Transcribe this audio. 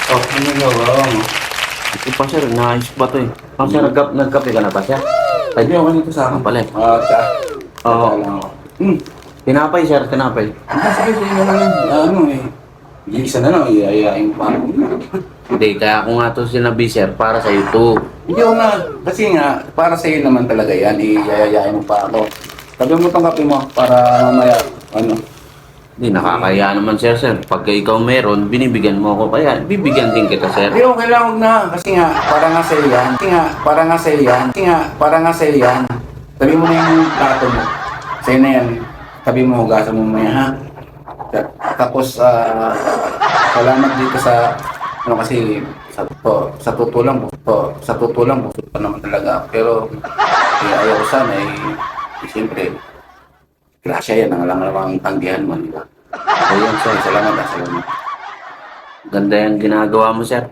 Oh, ano gawa mo? Ito pa sir, naayos ba ito eh. Ang sir, nagkape ka na ba sir? Pwede ako nito sa akin. Pala eh. Tsa. Oo. Lang ako. Tinapay sir, tinapay. Sige, sige na lang. Ano eh. Isa na lang, iayain pa. Hindi, kaya ako nga ito sinabi sir, para sa to. Hindi ako na, kasi nga, para sa iyo naman talaga yan, iayain mo pa ako. Sabi mo itong kape mo, para mamaya, ano. Hindi, nakakaya naman sir. Pagka ikaw meron, binibigyan mo ako. Kaya, bibigyan din kita sir. Hindi, okay lang, huwag na. Kasi nga, para nga sa iyo yan. Kasi nga, para nga sa iyo yan. Kasi nga, para nga sa iyo yan. Sabi mo na yung plato mo. Sa'yo na yan. Sabi mo, hugasan mo maya, ha? Tapos, salamat dito sa, ano kasi, sa tutulang busog pa naman talaga. Pero, ayaw ko sana, siyempre, grasya yan, ang lang namang tanggihan mo, di ba? Ayun sir, Salamat. ganda yung ginagawa mo sir.